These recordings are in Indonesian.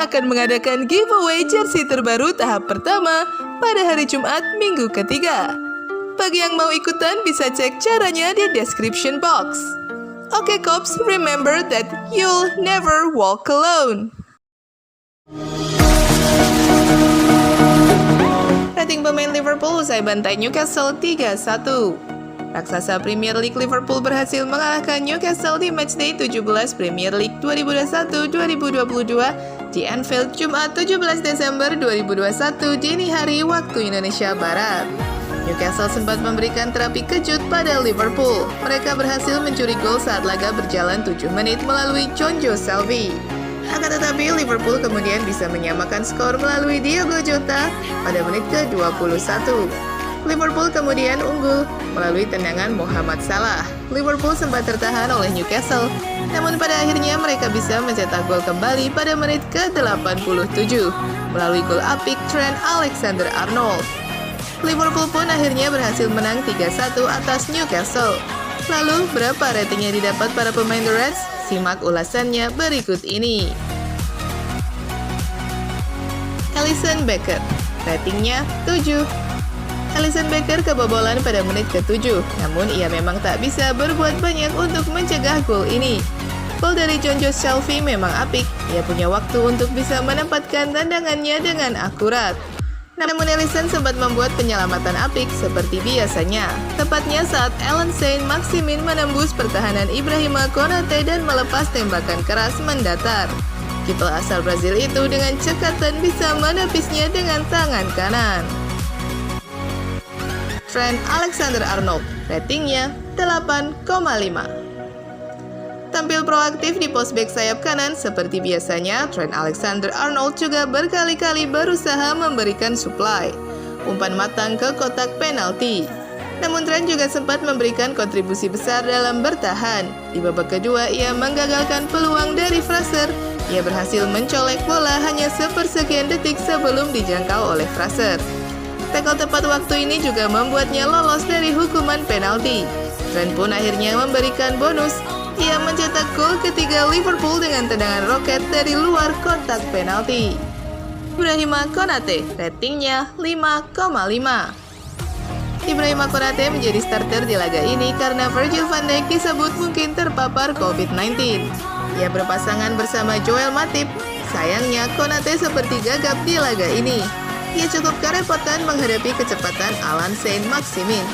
akan mengadakan giveaway jersey terbaru tahap pertama pada hari Jumat minggu ketiga. Bagi yang mau ikutan bisa cek caranya di description box. Oke Kops, remember that you'll never walk alone. Rating pemain Liverpool usai bantai Newcastle 3-1. Raksasa Premier League Liverpool berhasil mengalahkan Newcastle di matchday 17 Premier League 2021-2022 di Anfield Jumat 17 Desember 2021 dini hari waktu Indonesia Barat. Newcastle sempat memberikan terapi kejut pada Liverpool. Mereka berhasil mencuri gol saat laga berjalan 7 menit melalui Jonjo Shelvey. Akan tetapi Liverpool kemudian bisa menyamakan skor melalui Diogo Jota pada menit ke-21. Liverpool kemudian unggul melalui tendangan Mohamed Salah. Liverpool sempat tertahan oleh Newcastle, namun pada akhirnya mereka bisa mencetak gol kembali pada menit ke-87 melalui gol apik Trent Alexander-Arnold. Liverpool pun akhirnya berhasil menang 3-1 atas Newcastle. Lalu, berapa rating yang didapat para pemain The Reds? Simak ulasannya berikut ini. Alisson Becker, ratingnya 7. Alisson Becker kebobolan pada menit ke-7, namun ia memang tak bisa berbuat banyak untuk mencegah gol ini. Gol dari Jonjo Shelvey memang apik, ia punya waktu untuk bisa menempatkan tendangannya dengan akurat. Namun Alisson sempat membuat penyelamatan apik seperti biasanya, tepatnya saat Allan Saint-Maximin menembus pertahanan Ibrahima Konate dan melepas tembakan keras mendatar. Kiper asal Brazil itu dengan cekatan bisa menepisnya dengan tangan kanan. Trent Alexander-Arnold, ratingnya 8,5. Tampil proaktif di pos bek sayap kanan seperti biasanya, Trent Alexander-Arnold juga berkali-kali berusaha memberikan suplai umpan matang ke kotak penalti. Namun Trent juga sempat memberikan kontribusi besar dalam bertahan. Di babak kedua, ia menggagalkan peluang dari Fraser. Ia berhasil mencolek bola hanya sepersekian detik sebelum dijangkau oleh Fraser. Tackle tepat waktu ini juga membuatnya lolos dari hukuman penalti. Trent pun akhirnya memberikan bonus. Ia mencetak gol ketiga Liverpool dengan tendangan roket dari luar kotak penalti. Ibrahima Konate, ratingnya 5,5. Ibrahima Konate menjadi starter di laga ini karena Virgil van Dijk disebut mungkin terpapar COVID-19. Ia berpasangan bersama Joel Matip. Sayangnya Konate seperti gagap di laga ini. Ia cukup kerepotan menghadapi kecepatan Allan Saint-Maximin.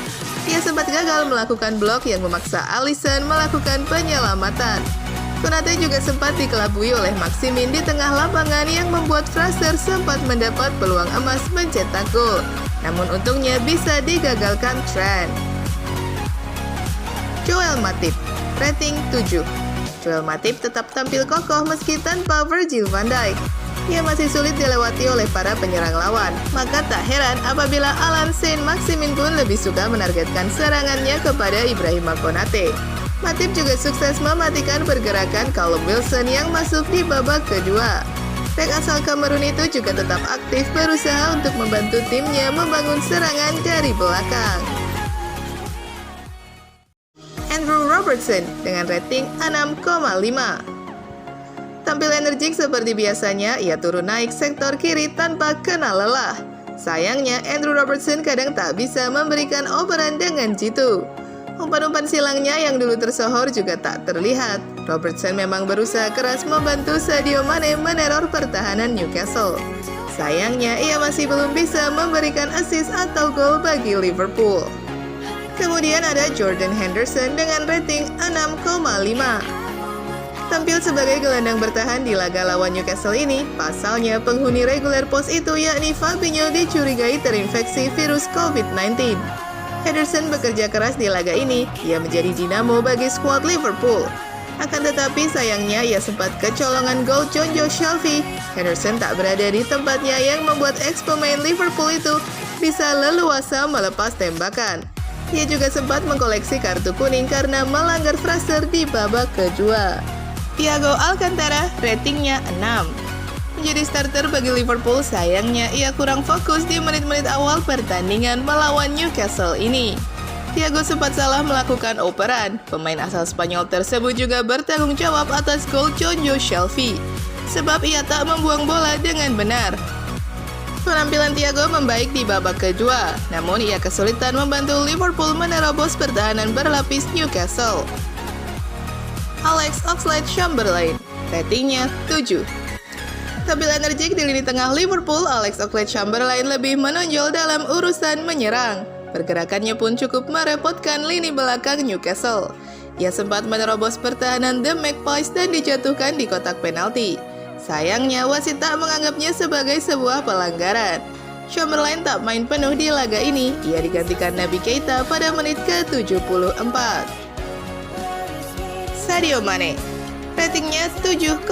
Ia sempat gagal melakukan blok yang memaksa Alisson melakukan penyelamatan. Konate juga sempat dikelabui oleh Maximin di tengah lapangan yang membuat Fraser sempat mendapat peluang emas mencetak gol. Namun untungnya bisa digagalkan Trent. Joel Matip, rating 7. Joel Matip tetap tampil kokoh meski tanpa Virgil van Dijk. Ia masih sulit dilewati oleh para penyerang lawan, maka tak heran apabila Allan Saint-Maximin pun lebih suka menargetkan serangannya kepada Ibrahima Konate. Matip juga sukses mematikan pergerakan Callum Wilson yang masuk di babak kedua. Bek asal Kamerun itu juga tetap aktif berusaha untuk membantu timnya membangun serangan dari belakang. Andrew Robertson dengan rating 6,5. Tampil energik seperti biasanya, ia turun naik sektor kiri tanpa kena lelah. Sayangnya, Andrew Robertson kadang tak bisa memberikan operan dengan jitu. Umpan-umpan silangnya yang dulu tersohor juga tak terlihat. Robertson memang berusaha keras membantu Sadio Mane meneror pertahanan Newcastle. Sayangnya, ia masih belum bisa memberikan assist atau gol bagi Liverpool. Kemudian ada Jordan Henderson dengan rating 6,5. Tampil sebagai gelandang bertahan di laga lawan Newcastle ini, pasalnya penghuni reguler pos itu yakni Fabinho dicurigai terinfeksi virus COVID-19. Henderson bekerja keras di laga ini, ia menjadi dinamo bagi skuad Liverpool. Akan tetapi sayangnya ia sempat kecolongan gol Jonjo Shelvey. Henderson tak berada di tempatnya yang membuat ex-pemain Liverpool itu bisa leluasa melepas tembakan. Ia juga sempat mengkoleksi kartu kuning karena melanggar Fraser di babak kedua. Thiago Alcantara, ratingnya 6. Menjadi starter bagi Liverpool, sayangnya ia kurang fokus di menit-menit awal pertandingan melawan Newcastle ini. Thiago sempat salah melakukan operan. Pemain asal Spanyol tersebut juga bertanggung jawab atas gol Jonjo Shelvey. sebab ia tak membuang bola dengan benar. Penampilan Thiago membaik di babak kedua, namun ia kesulitan membantu Liverpool menerobos pertahanan berlapis Newcastle. Alex Oxlade-Chamberlain, ratingnya 7. Tampil energik di lini tengah Liverpool, Alex Oxlade-Chamberlain lebih menonjol dalam urusan menyerang. Pergerakannya pun cukup merepotkan lini belakang Newcastle. Ia sempat menerobos pertahanan The Magpies dan dijatuhkan di kotak penalti. Sayangnya, wasit tak menganggapnya sebagai sebuah pelanggaran. Chamberlain tak main penuh di laga ini, ia digantikan Naby Keita pada menit ke-74. Sadio Mane, ratingnya 7,5.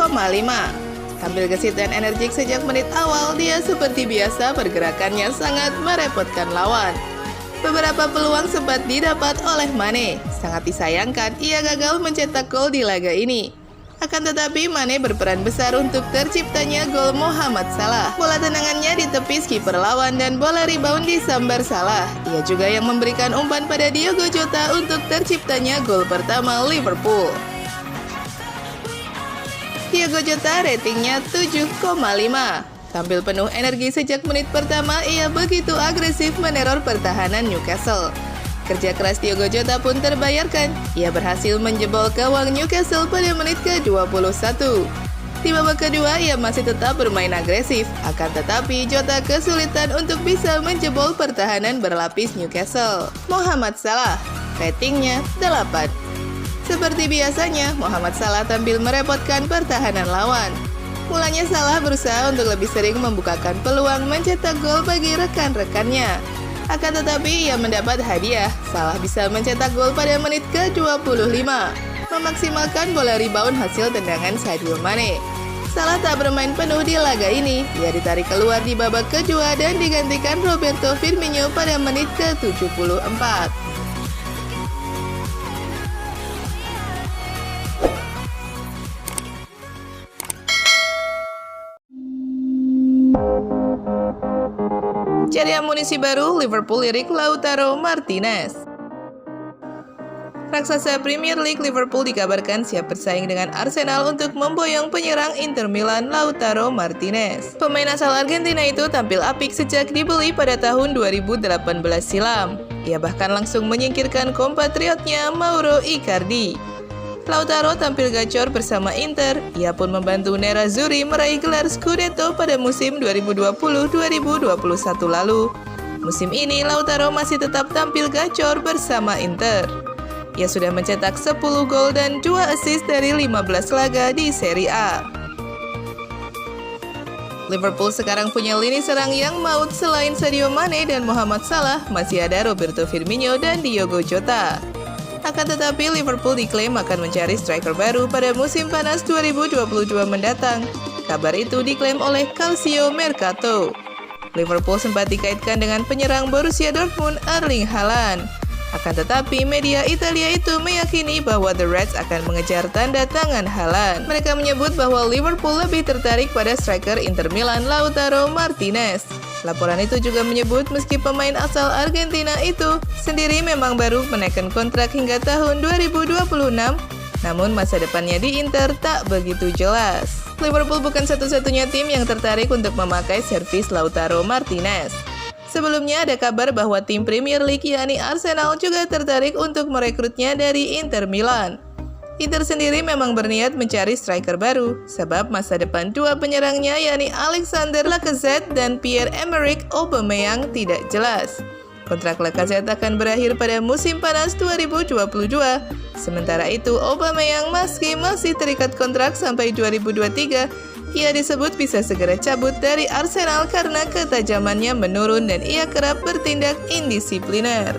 Tampil gesit dan energik sejak menit awal, dia seperti biasa pergerakannya sangat merepotkan lawan. Beberapa peluang sempat didapat oleh Mane. Sangat disayangkan ia gagal mencetak gol di laga ini. Akan tetapi Mane berperan besar untuk terciptanya gol Mohamed Salah. Bola tendangannya ditepis kiper lawan dan bola rebound disambar Salah. Ia juga yang memberikan umpan pada Diogo Jota untuk terciptanya gol pertama Liverpool. Diogo Jota ratingnya 7,5. Tampil penuh energi sejak menit pertama, ia begitu agresif meneror pertahanan Newcastle. Kerja keras Diogo Jota pun terbayarkan. Ia berhasil menjebol gawang Newcastle pada menit ke-21. Di babak kedua, ia masih tetap bermain agresif. Akan tetapi, Jota kesulitan untuk bisa menjebol pertahanan berlapis Newcastle. Mohamed Salah, ratingnya 8. Seperti biasanya, Mohamed Salah tampil merepotkan pertahanan lawan. Mulanya Salah berusaha untuk lebih sering membukakan peluang mencetak gol bagi rekan-rekannya. Akan tetapi ia mendapat hadiah. Salah bisa mencetak gol pada menit ke-25, memaksimalkan bola rebound hasil tendangan Sadio Mane. Salah tak bermain penuh di laga ini. Ia ditarik keluar di babak kedua dan digantikan Roberto Firmino pada menit ke-74. Cari amunisi baru, Liverpool lirik Lautaro Martinez. Raksasa Premier League Liverpool dikabarkan siap bersaing dengan Arsenal untuk memboyong penyerang Inter Milan Lautaro Martinez. Pemain asal Argentina itu tampil apik sejak dibeli pada tahun 2018 silam. Ia bahkan langsung menyingkirkan kompatriotnya Mauro Icardi. Lautaro tampil gacor bersama Inter. Ia pun membantu Nerazzurri meraih gelar Scudetto pada musim 2020-2021 lalu. Musim ini Lautaro masih tetap tampil gacor bersama Inter. Ia sudah mencetak 10 gol dan 2 assist dari 15 laga di Serie A. Liverpool sekarang punya lini serang yang maut. Selain Sadio Mane dan Mohamed Salah, masih ada Roberto Firmino dan Diogo Jota. Akan tetapi Liverpool diklaim akan mencari striker baru pada musim panas 2022 mendatang. Kabar itu diklaim oleh Calcio Mercato. Liverpool sempat dikaitkan dengan penyerang Borussia Dortmund Erling Haaland. Akan tetapi media Italia itu meyakini bahwa The Reds akan mengejar tanda tangan Haaland. Mereka menyebut bahwa Liverpool lebih tertarik pada striker Inter Milan Lautaro Martinez. Laporan itu juga menyebut meski pemain asal Argentina itu sendiri memang baru menaikkan kontrak hingga tahun 2026, namun masa depannya di Inter tak begitu jelas. Liverpool bukan satu-satunya tim yang tertarik untuk memakai servis Lautaro Martinez. Sebelumnya ada kabar bahwa tim Premier League yakni Arsenal juga tertarik untuk merekrutnya dari Inter Milan. Inter sendiri memang berniat mencari striker baru, sebab masa depan dua penyerangnya yakni Alexander Lacazette dan Pierre-Emerick Aubameyang tidak jelas. Kontrak Lacazette akan berakhir pada musim panas 2022. Sementara itu, Aubameyang masih terikat kontrak sampai 2023. Ia disebut bisa segera cabut dari Arsenal karena ketajamannya menurun dan ia kerap bertindak indisipliner.